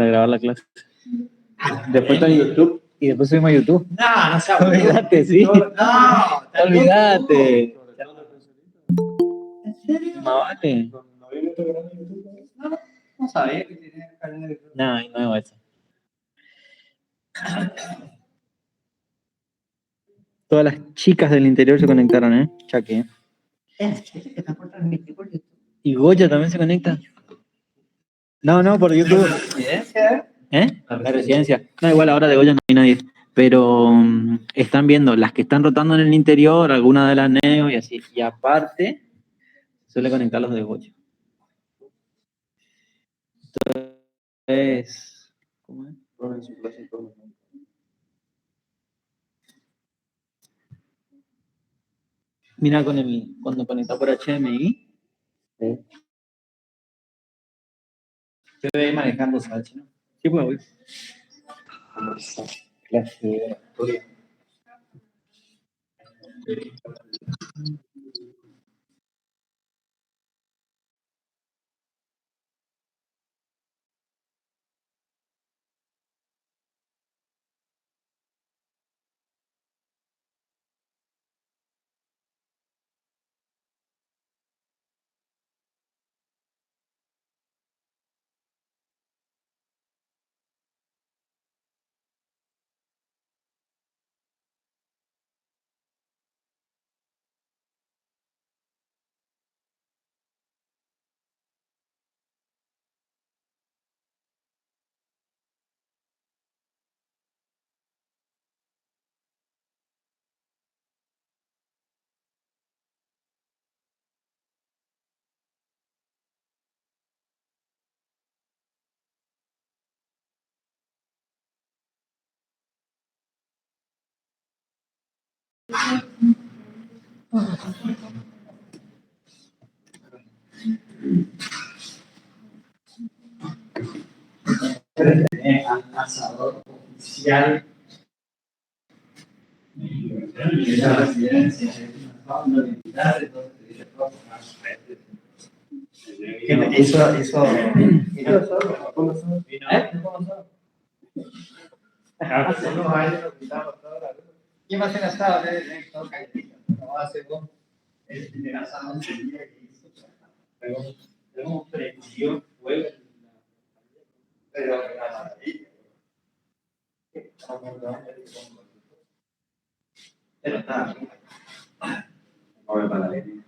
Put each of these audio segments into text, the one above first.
grabar la clase. Después está en YouTube y después subimos a YouTube. No, no se Olvídate, sí. No, Olvídate. ¿En serio? Más vale. No sabía que tenía canal de YouTube. No, no es eso. Todas las chicas del interior se conectaron, ¿eh? Chaque. ¿Este que está por transmitir por YouTube? ¿Y Goya también se conecta? No, por YouTube. ¿Residencia? ¿Eh? La residencia. No, igual ahora de Goya no hay nadie. Pero están viendo las que están rotando en el interior, algunas de las Neo y así. Y aparte, suele conectar los de Goya. Entonces, ¿cómo es? Mira, cuando conecta por HDMI, Se ve manejando Sachi, ¿no? sí, pues, voy. Clase de historia. Asador oficial de la residencia, una militar, entonces eso, hace unos años nos pintamos toda la luz. ¿Quién va a hacer asado? Todo calentito. No va a hacer vos. El asado en el día que hizo. Tenemos prendido fuego. Pero pero está. Ahora para la ley.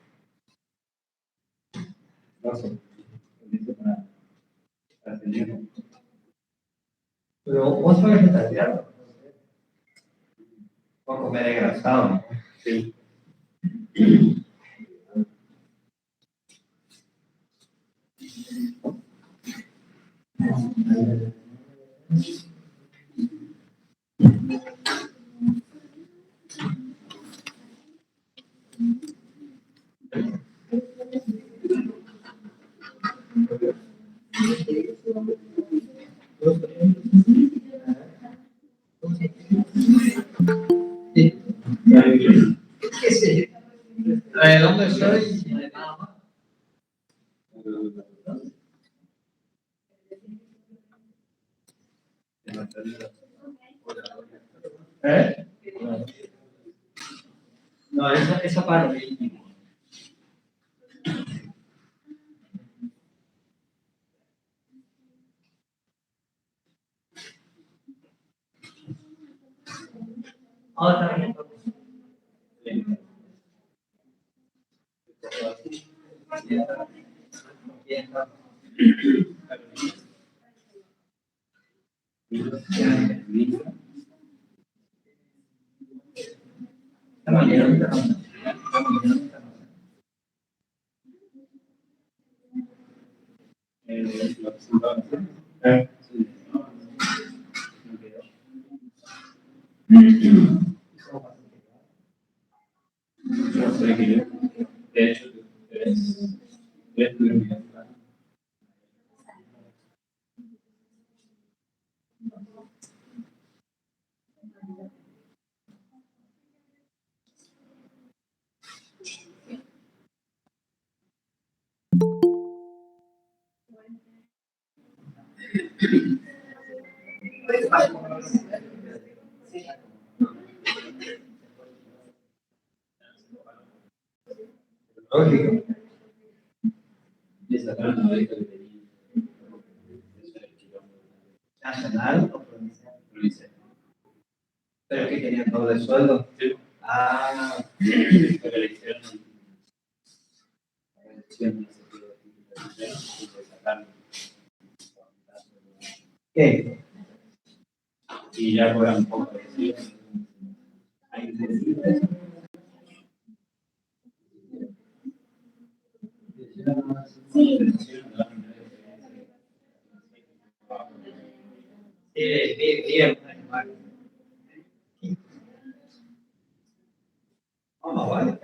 No sé. Pero vos sos vegetariano. O comer engrasado, ¿no? Sí. ¿Qué sé? ¿De dónde soy? Nada más. ¿Eh? No, esa parte. Ahora también. De hecho, epidemiológico. ¿Nacional o provincial? Provincial. ¿Pero que tenía todo el sueldo? Sí. Ah, Pero le hicieron la elección, ¿qué? y ya fuera un poco de ahí Bien. Vamos, vale.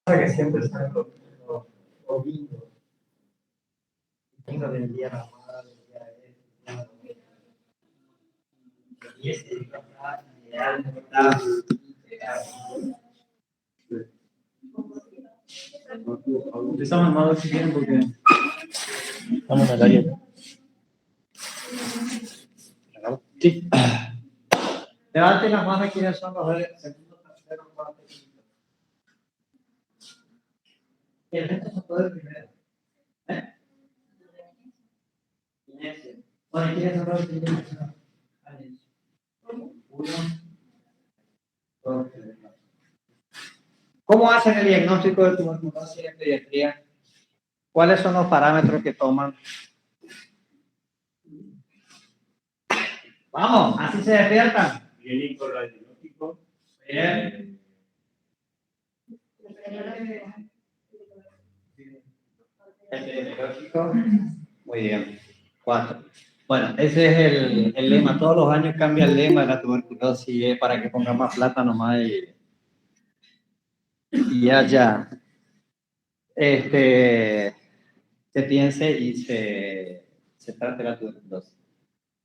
Que siempre están los vinos. Vino del día de la madre, del día de él. Y ese ideal está empezamos en modo si quieren porque estamos en el área. Sí. Levanten las manos quienes son los de segundo, tercero, cuarto, quinto. Y el resto se puede primero. Bueno, ¿quiénes son los de primero? Uno, dos, tres. ¿Cómo hacen el diagnóstico de tuberculosis en pediatría? ¿Cuáles son los parámetros que toman? Vamos, así se despiertan. Clínico radiológico. Bien. Epidemiológico. Muy bien. 4. Bueno, ese es el lema. Todos los años cambia el lema de la tuberculosis para que ponga más plata nomás y haya se piense y se trate la tuberculosis.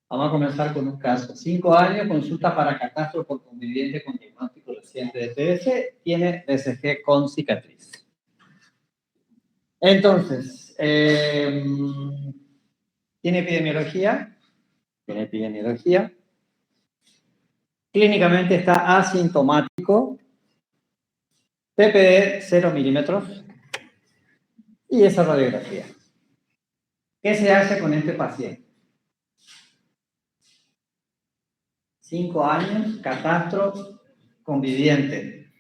Vamos a comenzar con un caso. 5 años, consulta para catastro por conviviente con diagnóstico reciente de TBC, tiene BCG con cicatriz. Entonces, ¿tiene epidemiología? Tiene epidemiología. Clínicamente está asintomático. PPD 0 milímetros. Y esa radiografía. ¿Qué se hace con este paciente? 5 años, catastro, conviviente.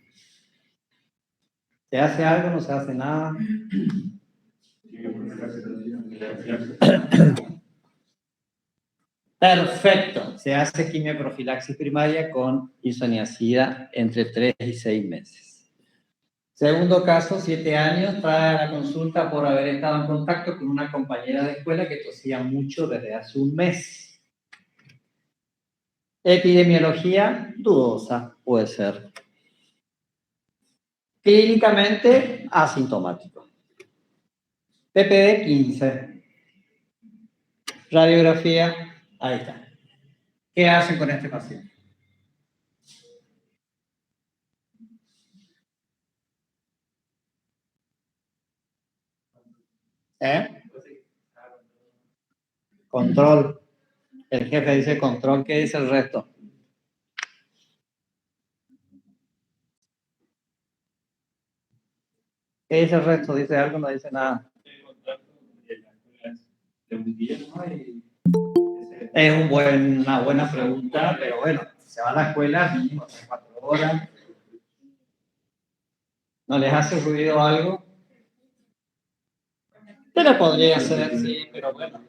¿Se hace algo? ¿No se hace nada? Perfecto. Se hace quimioprofilaxis primaria con isoniazida entre 3 y 6 meses. Segundo caso, 7 años, trae a la consulta por haber estado en contacto con una compañera de escuela que tosía mucho desde hace un mes. Epidemiología dudosa, puede ser. Clínicamente asintomático. PPD 15. Radiografía, ahí está. ¿Qué hacen con este paciente? Control. El jefe dice control, ¿qué dice el resto? ¿Qué dice el resto? ¿Dice algo? No dice nada. Es una buena pregunta, pero bueno, se va a la escuela mínimo 4 horas. ¿No les hace ruido algo? Pero podría ser, sí, pero bueno.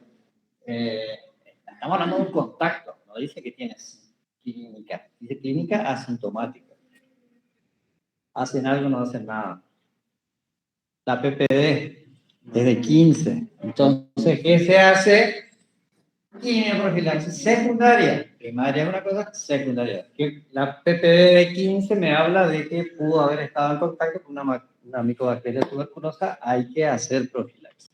Estamos hablando de un contacto, no dice que tienes clínica, dice clínica asintomática. Hacen algo, no hacen nada. La PPD es de 15. Entonces, ¿qué se hace? Quimioprofilaxis secundaria. Primaria es una cosa, secundaria. La PPD de 15 me habla de que pudo haber estado en contacto con una micobacteria tuberculosa, hay que hacer profilaxis.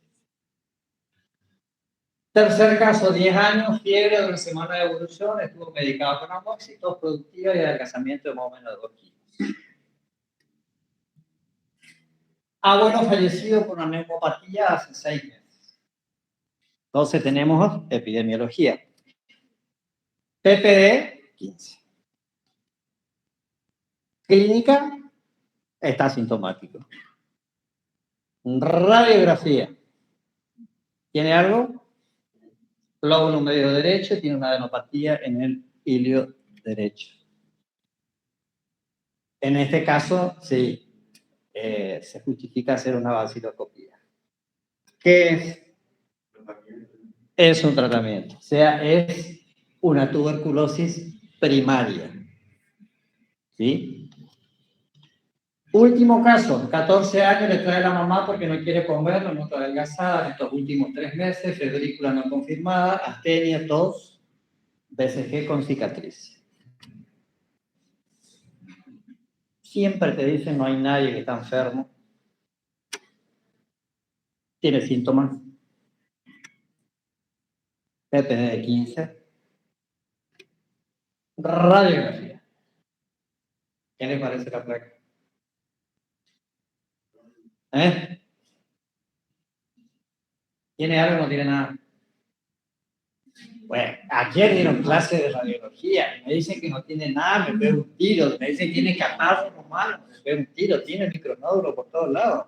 Tercer caso, 10 años, fiebre de una semana de evolución, estuvo medicado con amoxicilina productiva y adelgazamiento de más o menos de 2 kilos. Bueno, fallecido por una neumopatía hace 6 meses. Entonces tenemos epidemiología. PPD, 15. Clínica, está asintomático. Radiografía. ¿Tiene algo? Lóbulo medio derecho, tiene una adenopatía en el ilio derecho. En este caso, sí, se justifica hacer una vaciloscopía. ¿Qué es? Es un tratamiento, o sea, es una tuberculosis primaria. ¿Sí? Último caso, 14 años, le trae la mamá porque no quiere comer, no está adelgazada en estos últimos 3 meses, febrícula no confirmada, astenia, tos, BCG con cicatriz. Siempre te dicen no hay nadie que está enfermo. Tiene síntomas. PPD de 15. Radiografía. ¿Qué le parece la placa? ¿Tiene algo o no tiene nada? Bueno, ayer dieron clase de radiología y me dicen que no tiene nada, me pego un tiro, me dicen que tiene catarro normal, me pego un tiro, tiene micronódulo por todos lados.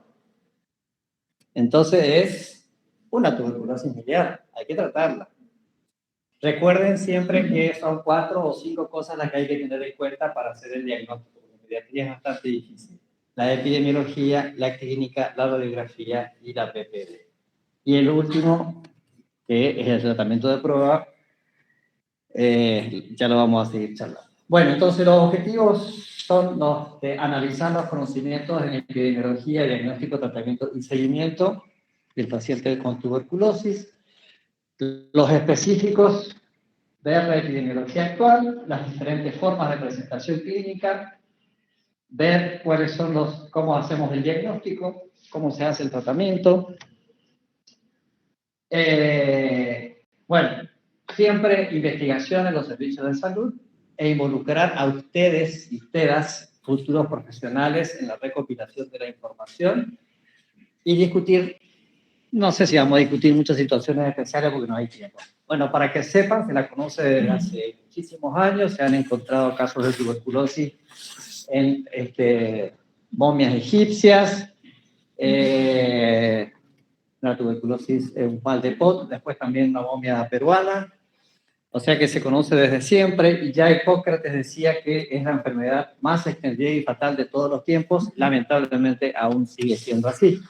Entonces es una tuberculosis miliar, hay que tratarla. Recuerden siempre que son 4 o 5 cosas las que hay que tener en cuenta para hacer el diagnóstico, porque la pediatría es bastante difícil. La epidemiología, la clínica, la radiografía y la PPD. Y el último, que es el tratamiento de prueba, ya lo vamos a seguir charlando. Bueno, entonces los objetivos son los de analizar los conocimientos en epidemiología, diagnóstico, tratamiento y seguimiento del paciente con tuberculosis. Los específicos, ver la epidemiología actual, las diferentes formas de presentación clínica, ver cuáles son cómo hacemos el diagnóstico, cómo se hace el tratamiento. Bueno, siempre investigación en los servicios de salud e involucrar a ustedes y ustedes, futuros profesionales, en la recopilación de la información y discutir, no sé si vamos a discutir muchas situaciones especiales porque no hay tiempo. Bueno, para que sepan, se la conoce desde hace muchísimos años, se han encontrado casos de tuberculosis en momias egipcias, la tuberculosis es un mal de Pot, después también una momia peruana, o sea que se conoce desde siempre, y ya Hipócrates decía que es la enfermedad más extendida y fatal de todos los tiempos, lamentablemente aún sigue siendo así.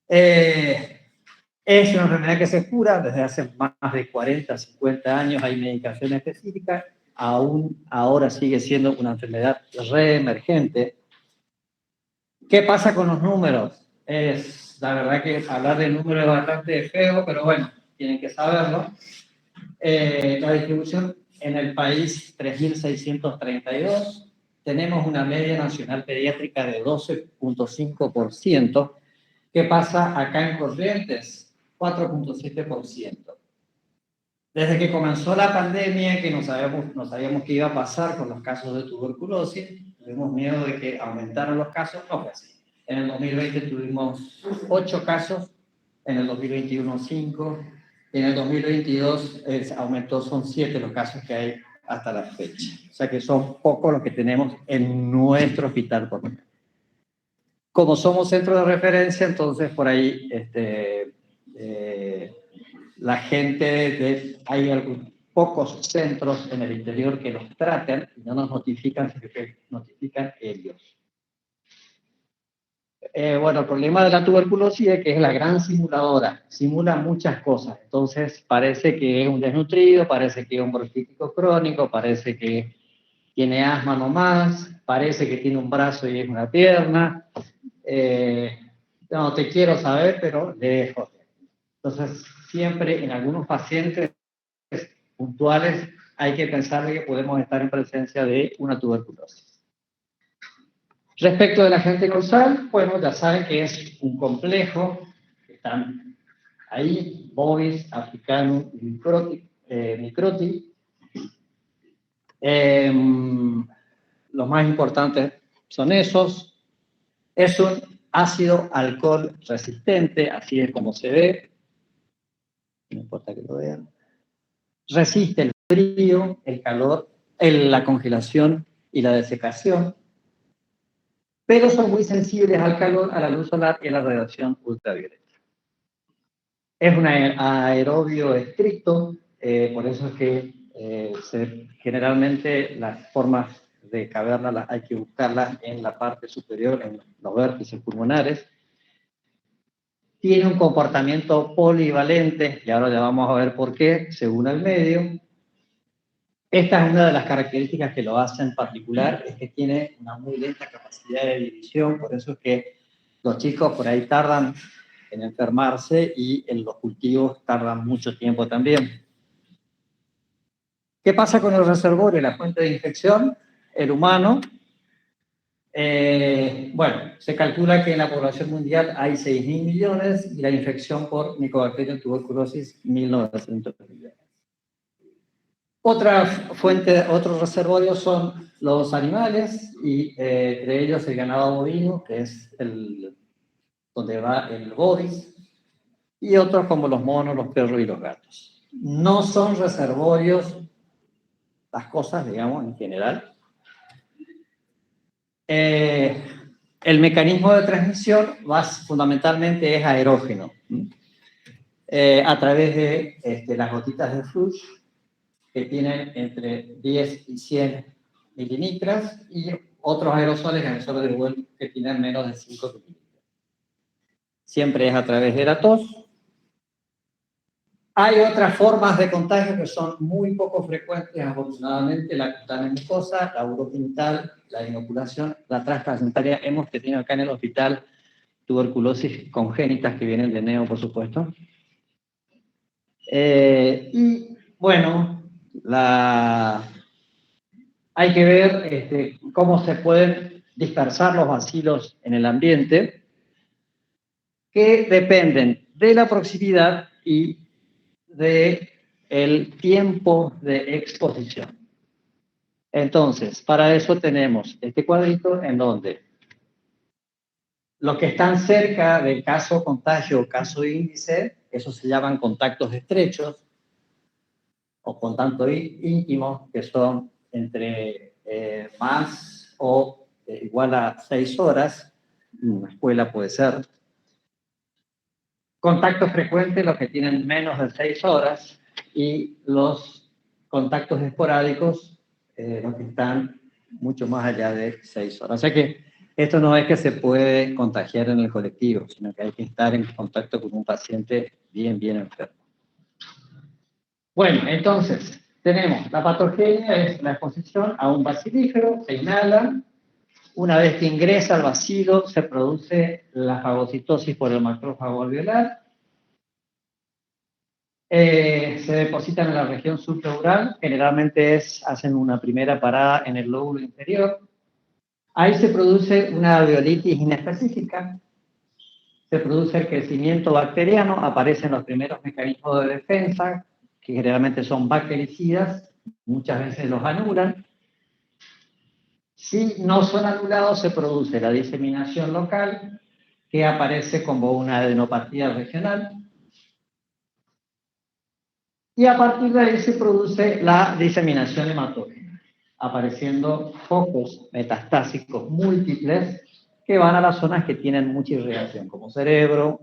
Es una enfermedad que se cura desde hace más de 40, 50 años, hay medicación específica, aún ahora sigue siendo una enfermedad reemergente. ¿Qué pasa con los números? La verdad que hablar de números es bastante feo, pero bueno, tienen que saberlo. La distribución en el país, 3.632. Tenemos una media nacional pediátrica de 12.5%. ¿Qué pasa acá en Corrientes? 4.7%. Desde que comenzó la pandemia, que no sabíamos qué iba a pasar con los casos de tuberculosis, tuvimos miedo de que aumentaran los casos, no fue así. En el 2020 tuvimos 8 casos, en el 2021 5, En el 2022 aumentó, son 7 los casos que hay hasta la fecha. O sea que son pocos los que tenemos en nuestro hospital por lo menos. Como somos centro de referencia, entonces por ahí la gente, hay pocos centros en el interior que los traten y no nos notifican, sino que notifican ellos. Bueno, el problema de la tuberculosis es que es la gran simuladora, simula muchas cosas, entonces parece que es un desnutrido, parece que es un bronquítico crónico, parece que tiene asma nomás, parece que tiene un brazo y es una pierna, no te quiero saber, pero le dejo. Entonces, siempre en algunos pacientes puntuales hay que pensar que podemos estar en presencia de una tuberculosis. Respecto del agente causal, bueno, ya saben que es un complejo, están ahí, bovis, africanum y microti. Los más importantes son esos. Es un ácido alcohol resistente, así es como se ve. No importa que lo vean. Resiste el frío, el calor, la congelación y la desecación, pero son muy sensibles al calor, a la luz solar y a la radiación ultravioleta. Es un aerobio estricto, por eso es que generalmente las formas de caverna hay que buscarlas en la parte superior, en los vértices pulmonares. Tiene un comportamiento polivalente, y ahora ya vamos a ver por qué, según el medio. Esta es una de las características que lo hacen particular, es que tiene una muy lenta capacidad de división, por eso es que los chicos por ahí tardan en enfermarse y en los cultivos tardan mucho tiempo también. ¿Qué pasa con el reservorio, la fuente de infección? El humano, bueno, se calcula que en la población mundial hay 6.000 millones y la infección por Mycobacterium tuberculosis 1.900 millones. Otra fuente, otros reservorios son los animales, y entre ellos el ganado bovino, que es donde va el bovis, y otros como los monos, los perros y los gatos. No son reservorios las cosas, digamos, en general. El mecanismo de transmisión fundamentalmente es aerógeno, a través de las gotitas de flush, que tienen entre 10 y 100 mililitros, y otros aerosoles de Wolf que tienen menos de 5 mililitros. Siempre es a través de la tos. Hay otras formas de contagio que son muy poco frecuentes, afortunadamente: la cutánea mucosa, la urogenital, la inoculación, la transplacentaria. Hemos tenido acá en el hospital tuberculosis congénitas que vienen de neo, por supuesto. Y bueno, hay que ver cómo se pueden dispersar los bacilos en el ambiente, que dependen de la proximidad y del tiempo de exposición. Entonces, para eso tenemos este cuadrito en donde los que están cerca del caso contagio o caso índice, esos se llaman contactos estrechos o contactos íntimos, que son entre más o igual a 6 horas, una escuela puede ser. Contactos frecuentes, los que tienen menos de 6 horas, y los contactos esporádicos, los que están mucho más allá de 6 horas. O sea que esto no es que se puede contagiar en el colectivo, sino que hay que estar en contacto con un paciente bien enfermo. Bueno, entonces, tenemos la patogenia, es la exposición a un bacilífero, se inhala. Una vez que ingresa al bacilo, se produce la fagocitosis por el macrófago alveolar. Se depositan en la región subpleural, generalmente hacen una primera parada en el lóbulo inferior. Ahí se produce una alveolitis inespecífica, se produce el crecimiento bacteriano, aparecen los primeros mecanismos de defensa, que generalmente son bactericidas, muchas veces los anulan. Si no son anulados, se produce la diseminación local, que aparece como una adenopatía regional. Y a partir de ahí se produce la diseminación hematógena, apareciendo focos metastásicos múltiples que van a las zonas que tienen mucha irrigación, como cerebro,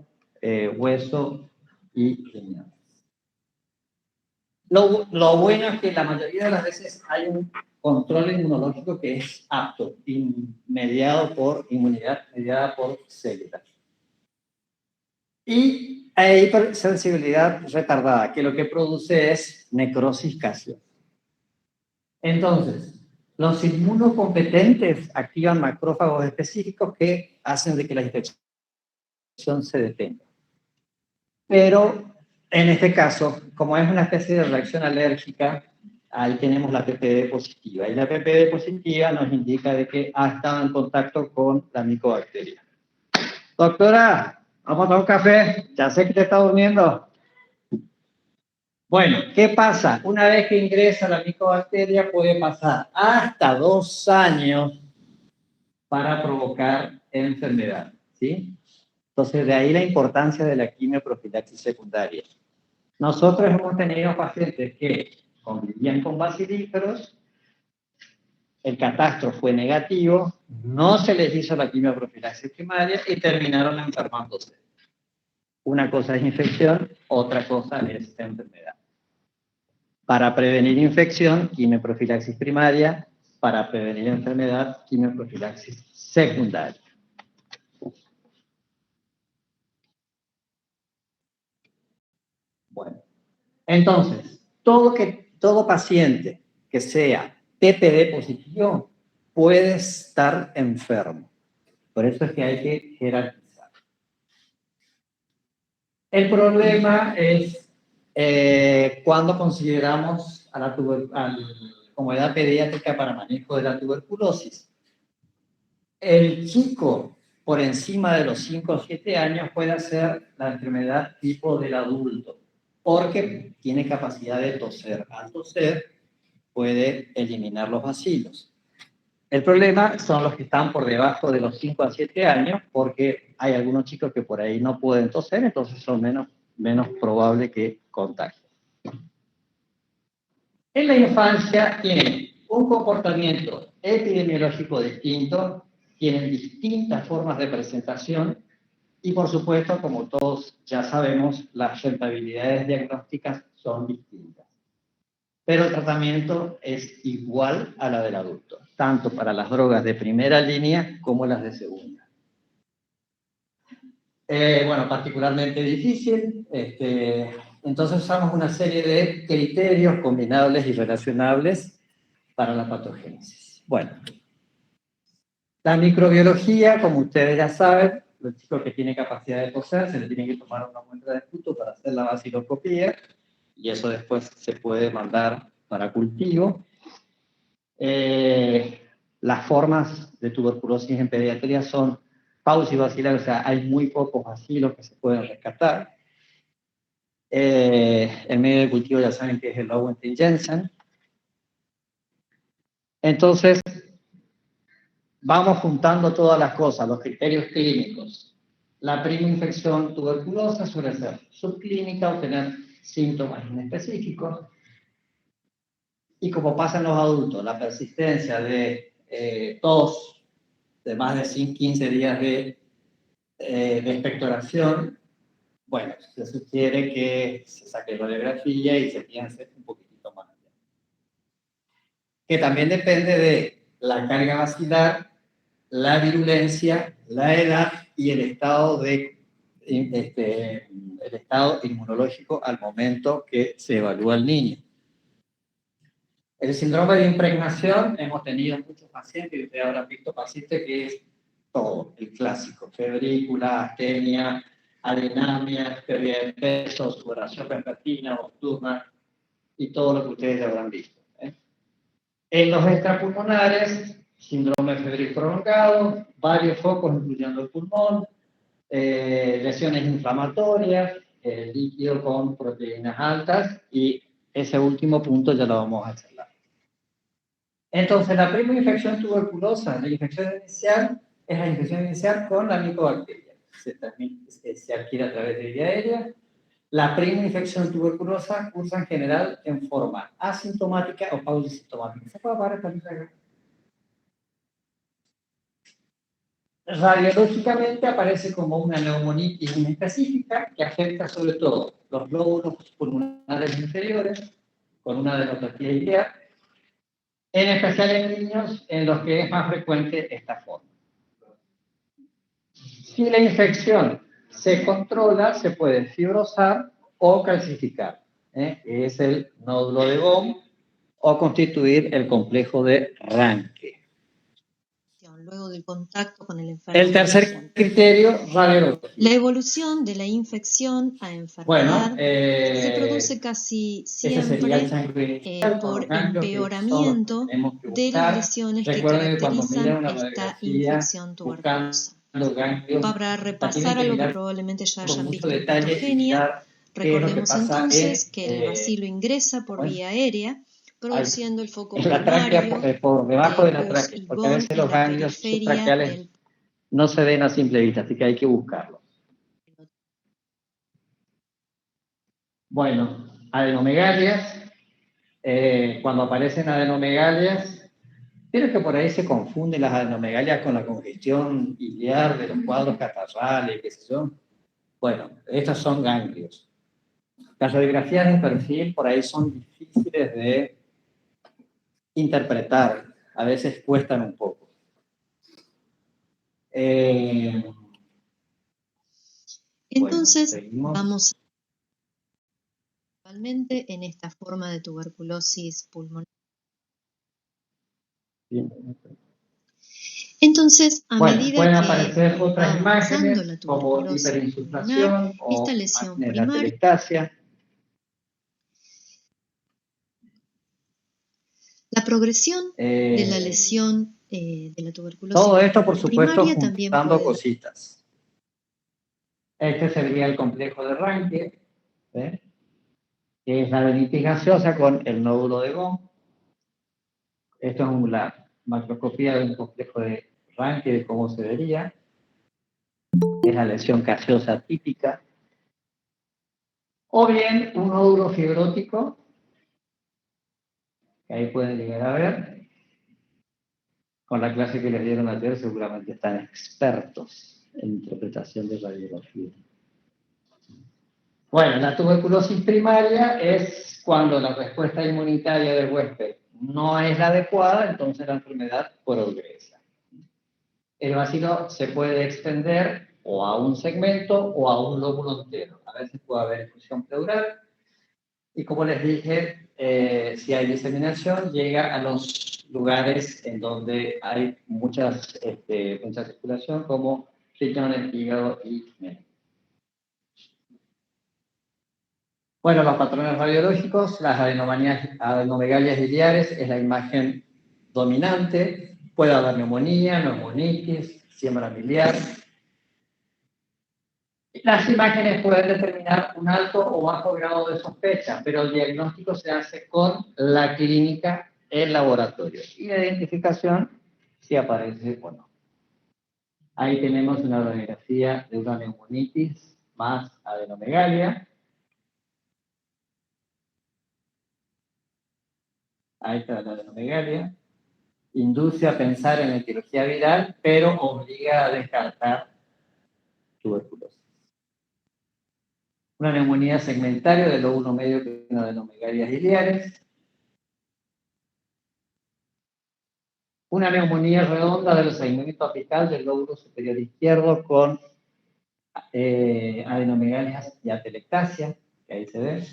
hueso y riñón. Lo bueno es que la mayoría de las veces hay un control inmunológico que es apto, mediado por inmunidad, mediada por células. Y hay hipersensibilidad retardada, que lo que produce es necrosis gaseosa. Entonces, los inmunocompetentes activan macrófagos específicos que hacen de que la infección se detenga. Pero en este caso, como es una especie de reacción alérgica, ahí tenemos la PPD positiva. Y la PPD positiva nos indica de que ha estado en contacto con la micobacteria. Doctora, vamos a tomar un café. Ya sé que te está durmiendo. Bueno, ¿qué pasa? Una vez que ingresa la micobacteria puede pasar hasta 2 años para provocar enfermedad, ¿sí? Entonces, de ahí la importancia de la quimioprofilaxis secundaria. Nosotros hemos tenido pacientes que convivían con bacilíferos, el catastro fue negativo, no se les hizo la quimioprofilaxis primaria y terminaron enfermándose. Una cosa es infección, otra cosa es enfermedad. Para prevenir infección, quimioprofilaxis primaria. Para prevenir enfermedad, quimioprofilaxis secundaria. Bueno, entonces, todo paciente que sea PPD positivo puede estar enfermo. Por eso es que hay que jerarquizar. El problema es cuando consideramos a la como edad pediátrica para manejo de la tuberculosis. El chico por encima de los 5 o 7 años puede hacer la enfermedad tipo del adulto, porque tiene capacidad de toser. Al toser puede eliminar los bacilos. El problema son los que están por debajo de los 5 a 7 años, porque hay algunos chicos que por ahí no pueden toser, entonces son menos probable que contagien. En la infancia tienen un comportamiento epidemiológico distinto, tienen distintas formas de presentación y, por supuesto, como todos ya sabemos, las rentabilidades diagnósticas son distintas. Pero el tratamiento es igual a la del adulto, tanto para las drogas de primera línea como las de segunda. Bueno, particularmente difícil. Entonces usamos una serie de criterios combinables y relacionables para la patogénesis. Bueno, la microbiología, como ustedes ya saben, los chicos que tienen capacidad de toser se les tiene que tomar una muestra de esputo para hacer la baciloscopía y eso después se puede mandar para cultivo. Las formas de tuberculosis en pediatría son paucibacilar, o sea, hay muy pocos bacilos que se pueden rescatar. El medio de cultivo ya saben que es el Löwenthal-Jensen. Entonces, vamos juntando todas las cosas, los criterios clínicos. La prima infección tuberculosa suele ser subclínica o tener síntomas inespecíficos. Y como pasa en los adultos, la persistencia de tos de más de 15 días de expectoración, bueno, se sugiere que se saque radiografía y se piense un poquitito más allá. Que también depende de la carga vacilar, la virulencia, la edad y el estado inmunológico al momento que se evalúa al niño. El síndrome de impregnación, hemos tenido muchos pacientes, y ustedes habrán visto pacientes que es todo, el clásico, febrícula, astenia, adenamia, pérdida de peso, sudoración vespertina, nocturna, y todo lo que ustedes ya habrán visto. En los extrapulmonares, síndrome febril prolongado, varios focos incluyendo el pulmón, lesiones inflamatorias, líquido con proteínas altas, y ese último punto ya lo vamos a charlar. Entonces, la prima infección tuberculosa, la infección inicial, es la infección inicial con la micobacteria. Se adquiere a través de vía aérea. La primera infección tuberculosa cursa en general en forma asintomática o pausisintomática. ¿Se puede apagar esta lista acá? Radiológicamente aparece como una neumonitis inespecífica que afecta sobre todo los lóbulos pulmonares inferiores con una adenopatía ileal, en especial en niños en los que es más frecuente esta forma. Si la infección se controla, se puede fibrosar o calcificar, que es el nódulo de Gaume, o constituir el complejo de Ranke. Luego del contacto con el enfermo. El tercer criterio, radiológico. La evolución de la infección a enfermedad se produce casi siempre por empeoramiento de las lesiones que caracterizan esta infección tuberculosa. Para repasar a lo que probablemente ya hayan visto en patogenia, recordemos entonces que el bacilo ingresa por vía aérea, produciendo el foco primario por debajo de la tráquea, porque a veces los ganglios subtraqueales no se ven a simple vista, así que hay que buscarlos. Bueno, adenomegalias. Cuando aparecen adenomegalias, pero que por ahí se confunden las adenomegalias con la congestión ilear de los cuadros catarrales, qué sé yo. Bueno, estos son ganglios. Las radiografías de perfil por ahí son difíciles de interpretar, a veces cuestan un poco. Entonces, vamos actualmente en esta forma de tuberculosis pulmonar. Entonces, a medida pueden que aparecer otras va avanzando imágenes la como tuberculosis hiperinsuflación pulmonar, o esta lesión la primaria, atelectasia. la progresión de la lesión de la tuberculosis todo esto, por supuesto, primaria también juntando puede... cositas. Este sería el complejo de Ranke, que es la adenitis gaseosa con el nódulo de Gaume. Esto es la macroscopía de un complejo de Ranke, de cómo se vería. Es la lesión gaseosa típica. O bien un nódulo fibrótico, que ahí pueden llegar a ver. Con la clase que les dieron ayer seguramente están expertos en interpretación de radiología. Bueno, la tuberculosis primaria es cuando la respuesta inmunitaria del huésped no es la adecuada, entonces la enfermedad progresa. El bacilo se puede extender o a un segmento o a un lóbulo entero. A veces puede haber efusión pleural. Y como les dije, si hay diseminación, llega a los lugares en donde hay mucha circulación, como riñones, hígado y médula. Bueno, los patrones radiológicos, las adenomegalias biliares es la imagen dominante. Puede haber neumonía, neumonitis, siembra biliar. Las imágenes pueden determinar un alto o bajo grado de sospecha, pero el diagnóstico se hace con la clínica en laboratorio. Y la identificación si aparece o no. Ahí tenemos una radiografía de una neumonitis más adenomegalia. Ahí está la adenomegalia. Induce a pensar en etiología viral, pero obliga a descartar tuberculosis. Una neumonía segmentaria del lóbulo medio con adenomegalias biliares. Una neumonía redonda del segmento apical del lóbulo superior izquierdo con adenomegalias y atelectasia, que ahí se ve.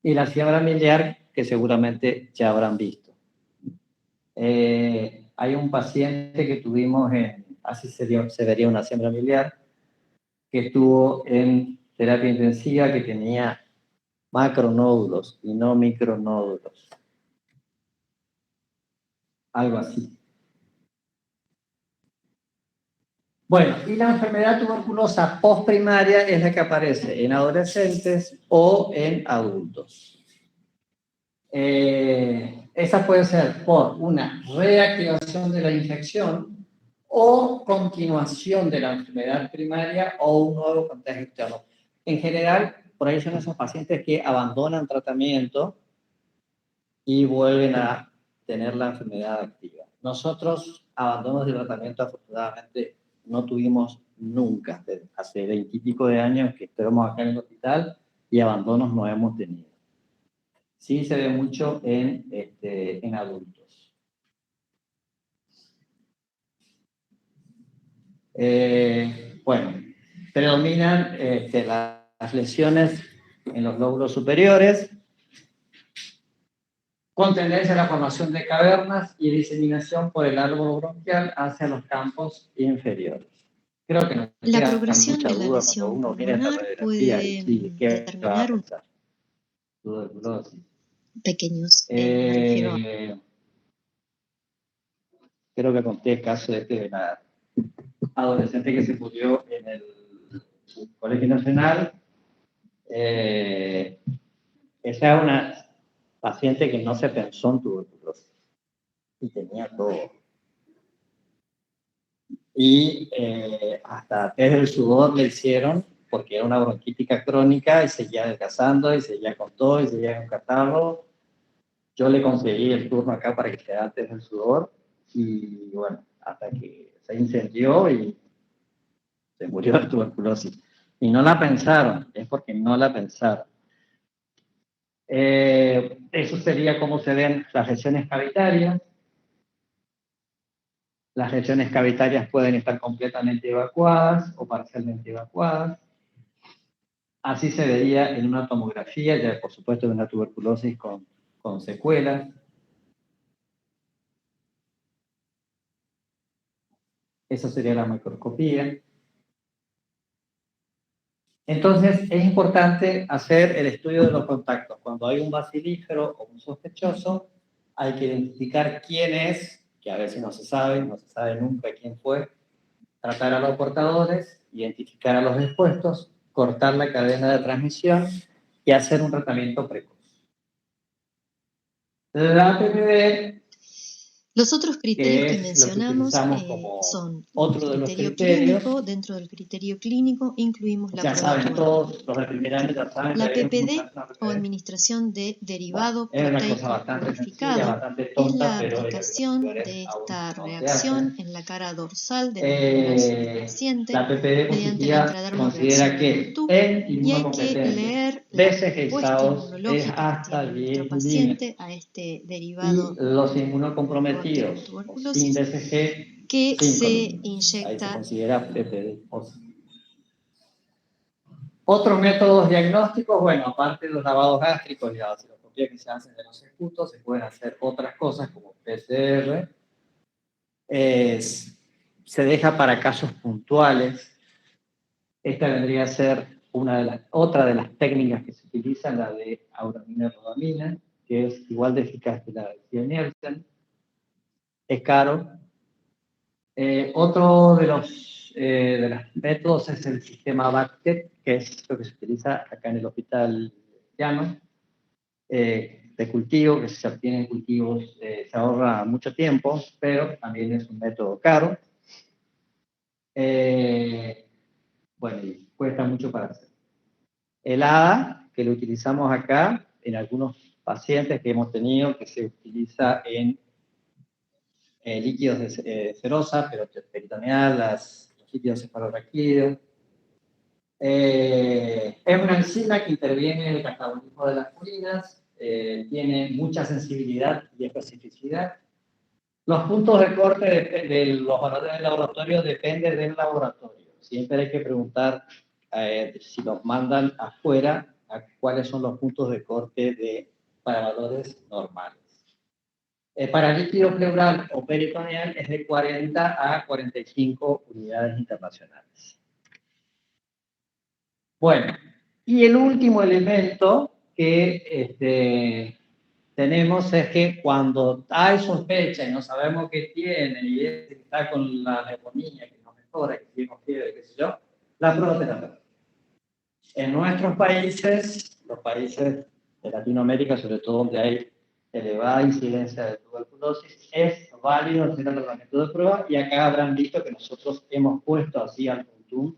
Y la siembra miliar, que seguramente ya habrán visto. Hay un paciente que tuvimos así se vería una siembra miliar, que estuvo en terapia intensiva, que tenía macronódulos y no micronódulos. Algo así. Bueno, y la enfermedad tuberculosa postprimaria es la que aparece en adolescentes o en adultos. En Esa puede ser por una reactivación de la infección o continuación de la enfermedad primaria o un nuevo contagio externo. En general, por ahí son esos pacientes que abandonan tratamiento y vuelven a tener la enfermedad activa. Nosotros, abandonos de tratamiento, afortunadamente, no tuvimos nunca. Hace 20 y pico de años que estuvimos acá en el hospital y abandonos no hemos tenido. Sí se ve mucho en adultos. Bueno, predominan las lesiones en los lóbulos superiores, con tendencia a la formación de cavernas y diseminación por el árbol bronquial hacia los campos inferiores. Creo que no la progresión de la lesión pulmonar puede determinar pequeños, me refiero a... Creo que conté el caso de la adolescente que se murió en el Colegio Nacional. Esa es una paciente que no se pensó en tuberculosis y tenía todo. Y hasta test del sudor le hicieron porque era una bronquítica crónica y seguía adelgazando y seguía con todo y seguía con catarro. Yo le conseguí el turno acá para que se haga test del sudor y bueno, hasta que se incendió y se murió de tuberculosis. Y no la pensaron, es porque no la pensaron. Eso sería cómo se ven las lesiones cavitarias. Las lesiones cavitarias pueden estar completamente evacuadas o parcialmente evacuadas. Así se vería en una tomografía, ya por supuesto de una tuberculosis con secuelas. Esa sería la microscopía. Entonces, es importante hacer el estudio de los contactos. Cuando hay un bacilífero o un sospechoso, hay que identificar quién es, que a veces no se sabe nunca quién fue, tratar a los portadores, identificar a los expuestos, cortar la cadena de transmisión y hacer un tratamiento precoz. La PPD, los otros criterios que mencionamos son otro de los criterios. Dentro del criterio clínico incluimos la prueba tuberculina, la PPD o administración de derivado proteico purificado es la aplicación de esta reacción en la cara dorsal del brazo del paciente mediante la intradermoreacción del tubo, y hay que leer la respuesta inmunológica que tiene nuestro paciente a este derivado los inmunocomprometidos sin BCG que se inyecta. Ahí se considera PPD. Otros métodos diagnósticos, bueno, aparte de los lavados gástricos y la vaciloscopía que se hacen de los escutos, se pueden hacer otras cosas como PCR. Se deja para casos puntuales. Esta vendría a ser otra de las técnicas que se utilizan, la de auramina rodamina, que es igual de eficaz que la de Nielsen. Es caro. Otro de los métodos es el sistema BACTEC, que es lo que se utiliza acá en el Hospital Llano, de cultivo, que se obtiene en cultivos, se ahorra mucho tiempo, pero también es un método caro. Bueno, y cuesta mucho para hacer. El ADA, que lo utilizamos acá en algunos pacientes que hemos tenido, que se utiliza en líquidos de serosa, pero peritoneal, los líquidos cefalorraquídeos. Es una enzima que interviene en el catabolismo de las purinas, tiene mucha sensibilidad y especificidad. Los puntos de corte de los valores del laboratorio dependen del laboratorio. Siempre hay que preguntar si los mandan afuera, a cuáles son los puntos de corte para valores normales. Para líquido pleural o peritoneal es de 40 a 45 unidades internacionales. Bueno, y el último elemento que tenemos es que cuando hay sospecha y no sabemos qué tiene y está con la neumonía, que no mejora, que tiene fiebre, qué sé yo, la prueba terapéutica. En nuestros países, los países de Latinoamérica, sobre todo donde hay elevada incidencia de tuberculosis, es válido hacer el tratamiento de prueba, y acá habrán visto que nosotros hemos puesto así al puntum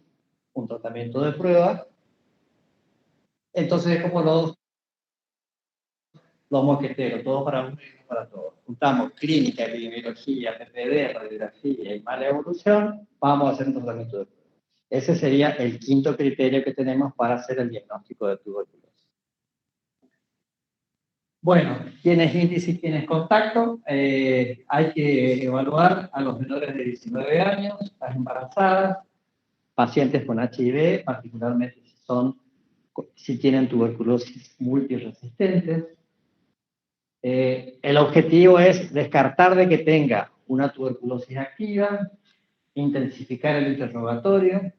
un tratamiento de prueba. Entonces es como los mosqueteros, todo para uno y uno para todos. Juntamos clínica, epidemiología, PPD, radiografía y mala evolución, vamos a hacer un tratamiento de prueba. Ese sería el quinto criterio que tenemos para hacer el diagnóstico de tuberculosis. Bueno, ¿tienes índice y tienes contacto? Hay que evaluar a los menores de 19 años, las embarazadas, pacientes con HIV, particularmente si tienen tuberculosis multiresistentes. El objetivo es descartar de que tenga una tuberculosis activa, intensificar el interrogatorio.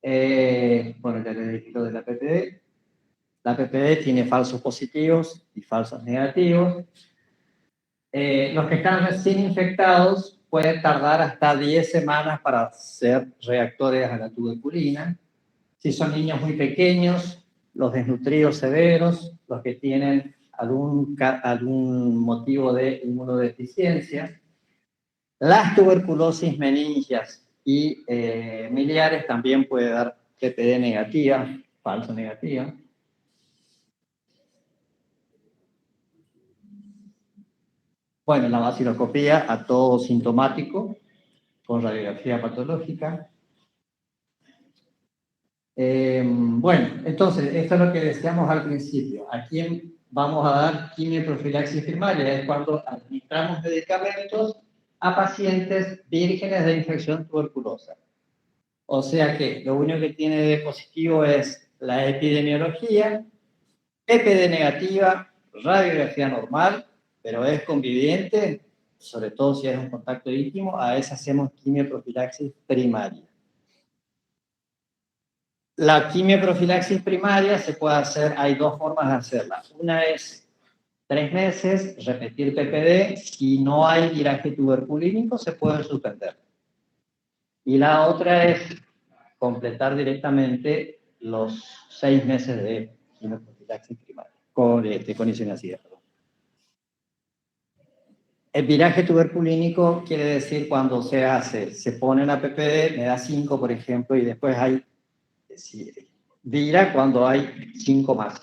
Bueno, ya les dije lo de la PPD. La PPD tiene falsos positivos y falsos negativos. Los que están recién infectados pueden tardar hasta 10 semanas para ser reactores a la tuberculina. Si son niños muy pequeños, los desnutridos severos, los que tienen algún motivo de inmunodeficiencia. Las tuberculosis meningias y miliares también puede dar PPD negativa, falso negativa. Bueno, la baciloscopía a todo sintomático, con radiografía patológica. Bueno, entonces, esto es lo que decíamos al principio. ¿A quién vamos a dar quimioprofilaxis primaria? Es cuando administramos medicamentos a pacientes vírgenes de infección tuberculosa. O sea que lo único que tiene de positivo es la epidemiología, PPD negativa, radiografía normal, pero es conviviente, sobre todo si es un contacto íntimo, a esa hacemos quimioprofilaxis primaria. La quimioprofilaxis primaria se puede hacer, hay dos formas de hacerla. Una es 3 meses, repetir PPD, si no hay viraje tuberculínico se puede suspender. Y la otra es completar directamente los 6 meses de quimioprofilaxis primaria, con isoniazida. El viraje tuberculínico quiere decir cuando se pone la PPD, me da 5, por ejemplo, y después hay vira cuando hay 5 más.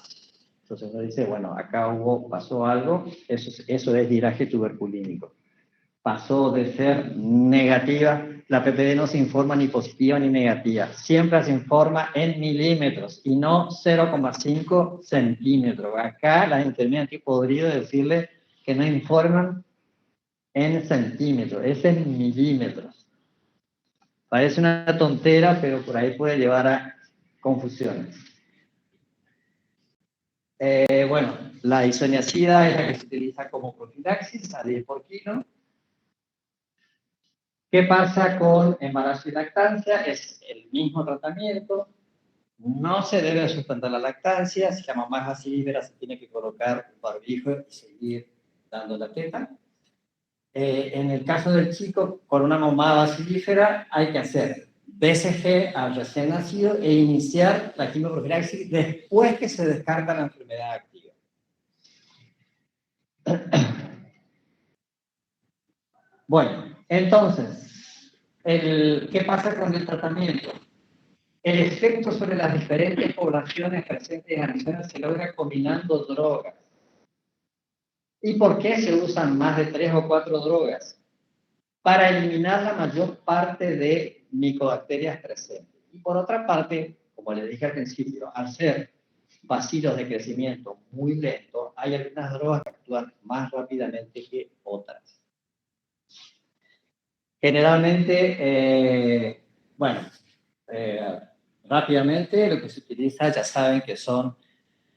Entonces uno dice, bueno, acá pasó algo, eso es viraje tuberculínico. Pasó de ser negativa, la PPD no se informa ni positiva ni negativa, siempre se informa en milímetros y no 0,5 centímetros. Acá la gente podría decirle que no informan en centímetros, es en milímetros. Parece una tontera, pero por ahí puede llevar a confusiones. Bueno, la isoniazida es la que se utiliza como profilaxis a 10 por kilo. ¿Qué pasa con embarazo y lactancia? Es el mismo tratamiento. No se debe suspender la lactancia. Si la mamá es bacilífera, se tiene que colocar un barbijo y seguir dando la teta. En el caso del chico, con una mamá bacilífera, hay que hacer BCG al recién nacido e iniciar la quimioprofilaxis después que se descarta la enfermedad activa. Bueno, entonces, ¿qué pasa con el tratamiento? El efecto sobre las diferentes poblaciones presentes en la zona se logra combinando drogas. ¿Y por qué se usan más de 3 o 4 drogas? Para eliminar la mayor parte de micobacterias presentes. Y por otra parte, como les dije al principio, al ser bacilos de crecimiento muy lentos, hay algunas drogas que actúan más rápidamente que otras. Generalmente, rápidamente lo que se utiliza, ya saben que son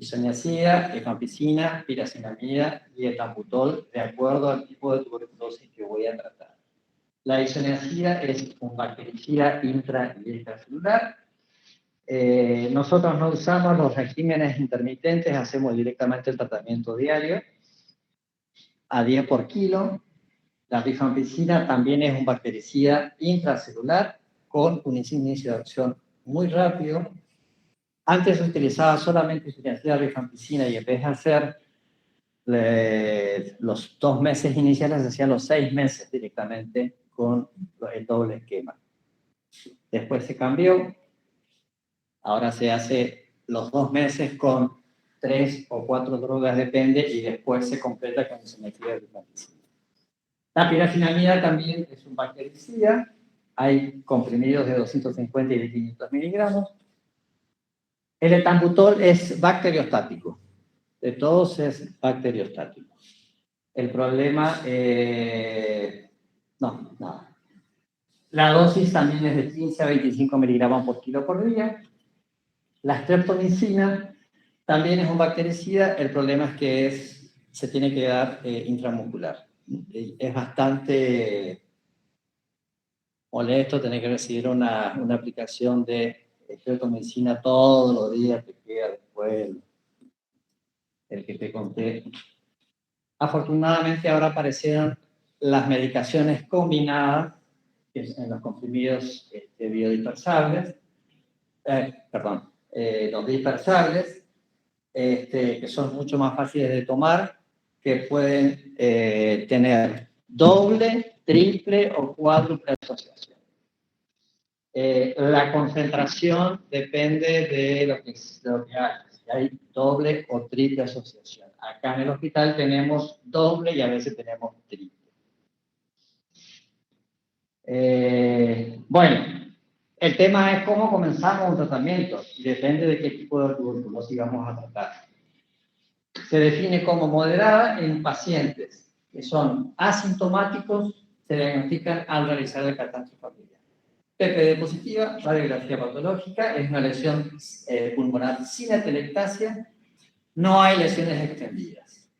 isoniazida, rifampicina, piracinamida y etambutol, de acuerdo al tipo de tuberculosis que voy a tratar. La isoniazida es un bactericida intra y extracelular. Nosotros no usamos los regímenes intermitentes, hacemos directamente el tratamiento diario a 10 por kilo. La rifampicina también es un bactericida intracelular con un inicio de acción muy rápido. Antes se utilizaba solamente isoniazida rifampicina y en vez de hacer los 2 meses iniciales se hacían los 6 meses directamente con el doble esquema. Después se cambió, ahora se hace los 2 meses con 3 o 4 drogas, depende, y después se completa con isoniazida de rifampicina. La pirafinamida también es un bactericida, hay comprimidos de 250 y de 500 miligramos. El etambutol es bacteriostático, de todos es bacteriostático. El problema, no, nada. La dosis también es de 15 a 25 miligramos por kilo por día. La streptomicina también es un bactericida, el problema es que se tiene que dar intramuscular. Es bastante molesto tener que recibir una aplicación de streptomicina todos los días, te queda después el que te conté. Afortunadamente ahora aparecieron las medicaciones combinadas, que en los comprimidos biodispersables, los dispersables, que son mucho más fáciles de tomar, que pueden tener doble, triple o cuádruple asociación. La concentración depende de lo que hay. Si hay doble o triple asociación. Acá en el hospital tenemos doble y a veces tenemos triple. Bueno, el tema es cómo comenzamos un tratamiento y depende de qué tipo de tuberculosis vamos a tratar. Se define como moderada en pacientes que son asintomáticos, se diagnostican al realizar el catastro familiar. PPD positiva, radiografía patológica, es una lesión pulmonar sin atelectasia, no hay lesiones extendidas.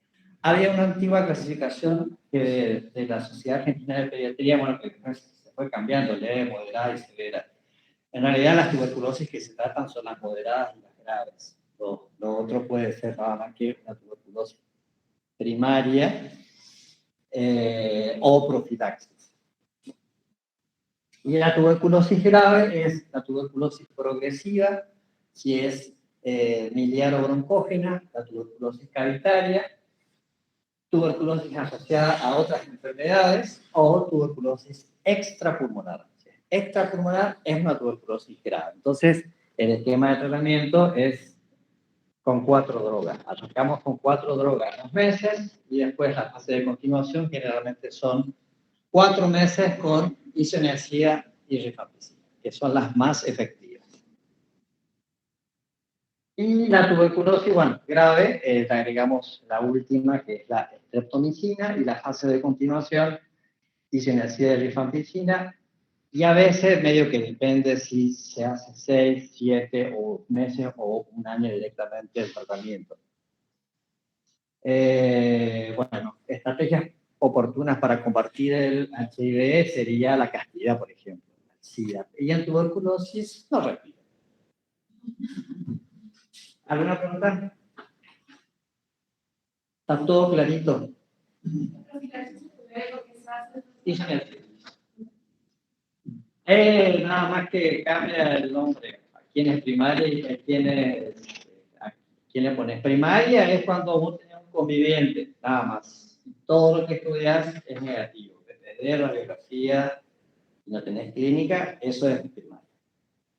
Había una antigua clasificación de la Sociedad Argentina de Pediatría, bueno, que se fue cambiando, leve, moderada y severa. En realidad las tuberculosis que se tratan son las moderadas y las graves. Lo otro puede ser nada más que una tuberculosis primaria o profilaxis. Y la tuberculosis grave es la tuberculosis progresiva, si es miliar o broncógena, la tuberculosis cavitaria, tuberculosis asociada a otras enfermedades o tuberculosis extrapulmonar. Extrapulmonar es una tuberculosis grave. Entonces, el esquema de tratamiento es con 4 drogas. Arrancamos con 4 drogas 2 meses y después la fase de continuación generalmente son 4 meses con isoniazida y rifampicina, que son las más efectivas. Y la tuberculosis, bueno, grave, le agregamos la última, que es la streptomicina, y la fase de continuación, isoniazida y rifampicina, y a veces medio que depende si se hace 6, 7 o meses o un año directamente el tratamiento. Bueno, estrategias oportunas para combatir el HIV sería la castidad, por ejemplo, la SIDA. Y en tuberculosis no respira. ¿Alguna pregunta? ¿Está todo clarito? Nada más que cambia el nombre. ¿A quién es primaria y a quién le pones? Primaria es cuando vos tenés un conviviente, nada más. Todo lo que estudias es negativo. PPD, radiografía, si no tenés clínica, eso es primaria.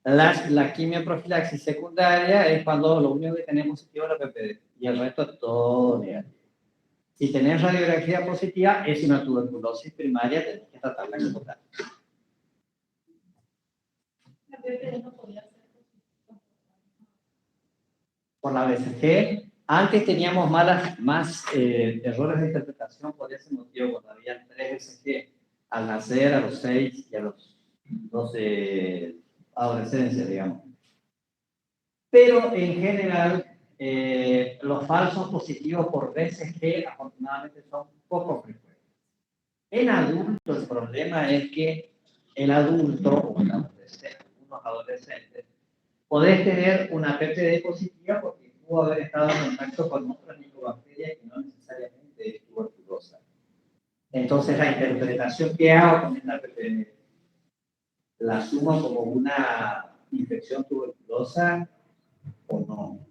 La quimioprofilaxis secundaria es cuando lo único que tenemos positivo es la PPD y el resto es todo negativo. Si tenés radiografía positiva, es una tuberculosis primaria, tenés que tratarla como tal. La PPD no podía ser por la BCG. Antes teníamos más errores de interpretación por ese motivo, cuando había 3 BCG al nacer, a los 6 y a los 12 adolescencia, digamos. Pero en general, los falsos positivos por BCG afortunadamente son poco frecuentes. En adultos el problema es que el adulto o el adolescente, unos adolescentes, podés tener una PPD positiva porque pudo haber estado en contacto con otras micobacterias que no necesariamente es tuberculosa. Entonces la interpretación que hago con esta PPD la asumo como una infección tuberculosa o no.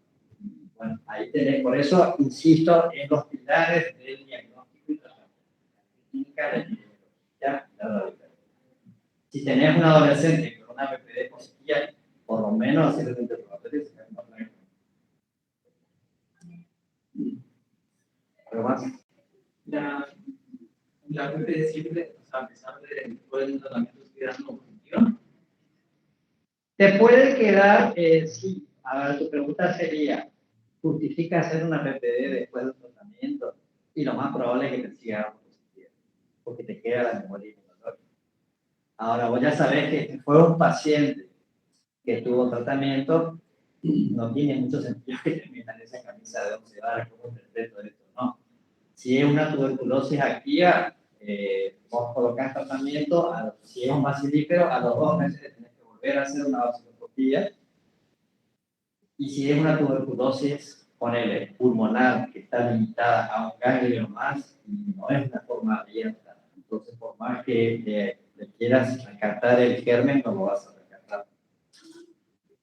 Bueno, ahí tenés, por eso insisto en los pilares del diagnóstico y tratamiento. Clínica de epidemiología, si tenés un adolescente con una PPD positiva, por lo menos hacer el interrogatorio y sacar una placa. ¿Algo más? La PPD siempre, o sea, a pesar de todo el tratamiento, se queda como positiva. Te puede quedar, sí. A ver, tu pregunta sería, ¿justifica hacer una PPD después del tratamiento? Y lo más probable es que te siga dando positiva, porque te queda la memoria inmunológica. Ahora, vos ya sabés que si fue un paciente que tuvo tratamiento, no tiene mucho sentido que termine en esa camisa de 11 varas, como interpreto esto, ¿no? Si es una tuberculosis activa, vos colocás tratamiento, si es un bacilífero, a los 2 meses tenés que volver a hacer una baciloscopía. Y si es una tuberculosis, ponele, pulmonar, que está limitada a un ganglio más, y no es una forma abierta. Entonces, por más que le quieras rescatar el germen, no lo vas a rescatar.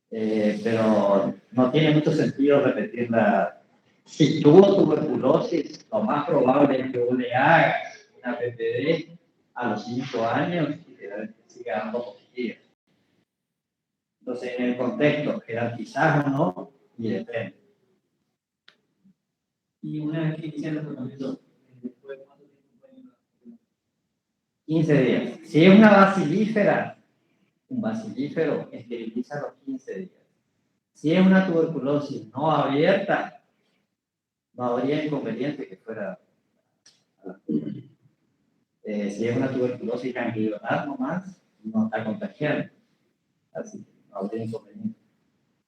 Pero no tiene mucho sentido repetirla. Si tuvo tuberculosis, lo más probable es que vos le hagas una PPD a los 5 años y que siga dando positiva. Entonces, en el contexto, jerarquizás o no, y depende. Y una vez que inician el tratamiento, ¿después de cuánto tiempo pueden? 15 días. Si es una bacilífera, un bacilífero esteriliza los 15 días. Si es una tuberculosis no abierta, no habría inconveniente que fuera a la si es una tuberculosis ganglionar nomás, no está contagiando. Así que no habría inconveniente.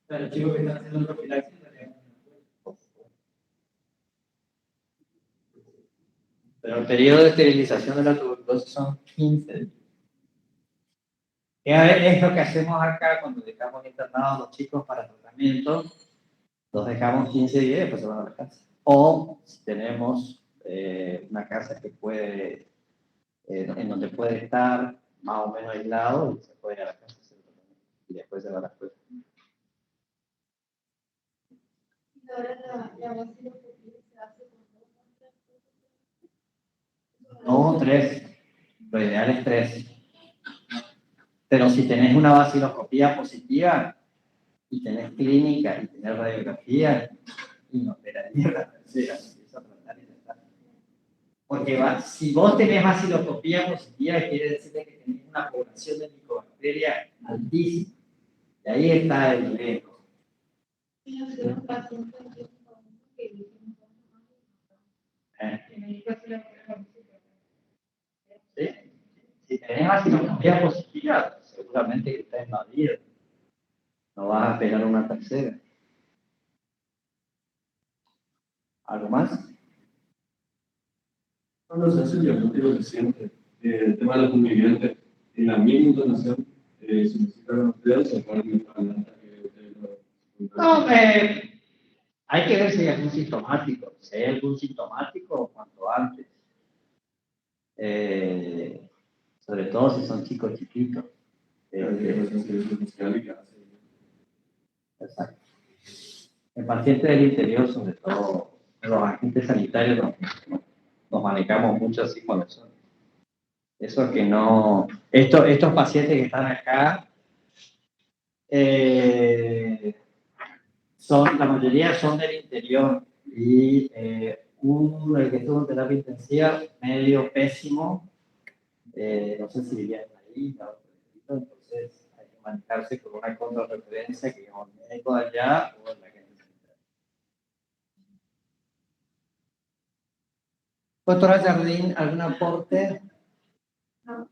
Pero los chicos que están haciendo profilaxis, pero el periodo de esterilización de la tuberculosis son 15 días. Es lo que hacemos acá cuando dejamos internados a los chicos para tratamiento. Los dejamos 15 días y después se van a la casa. O si tenemos una casa que puede, en donde puede estar más o menos aislado, se puede ir a la casa y después se va a la escuela. No, 3. Lo ideal es 3. Pero si tenés una baciloscopía positiva y tenés clínica y tenés radiografía, y no esperaría la tercera, empieza a tratar y ya está. Porque si vos tenés baciloscopía positiva, quiere decir que tenés una población de micobacteria altísima. Y ahí está el riesgo. ¿Sí? Si tenés baciloscopía positiva, seguramente que está invadido. No vas a esperar una tercera. ¿Algo más? Cuando se hace el diagnóstico reciente, el tema de la conviviente, en la misma intonación, se necesitan ustedes o pueden adelante que No, hay que ver si hay algún sintomático. Si hay algún sintomático, cuanto antes. Sobre todo si son chicos chiquitos. Exacto. En pacientes del interior, sobre todo los agentes sanitarios, nos manejamos mucho así con eso. Eso que no. Estos pacientes que están acá, la mayoría son del interior y el que estuvo en terapia intensiva, medio pésimo, no sé si vivía en la isla o entonces hay que manejarse con una contrarreferencia que es un médico de allá o en la que necesita. Doctora Jardín, ¿algún aporte? No.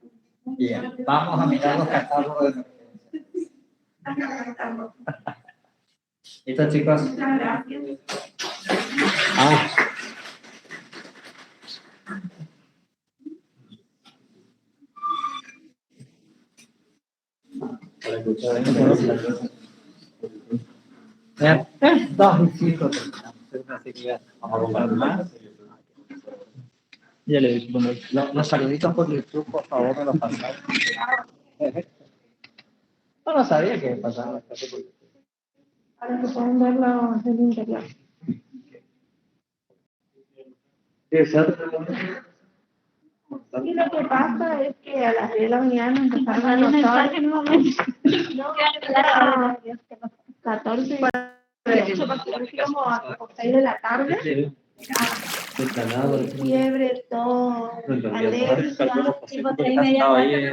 Bien, vamos a mirar los catálogos de emergencia. ¿Listo, chicos? Muchas gracias. Para escuchar esto. 2 y 5 vamos a comprar más. Ya le digo, los saluditos por YouTube, por favor, me los pasaron. No sabía que pasaban las cosas por YouTube. Ahora se pueden ver los del interior. Y lo que pasa es que a las 10 de la mañana empezaron a notar 14, 18, como a 6 de la tarde. Fiebre, todo, alergia, tipo 3:30.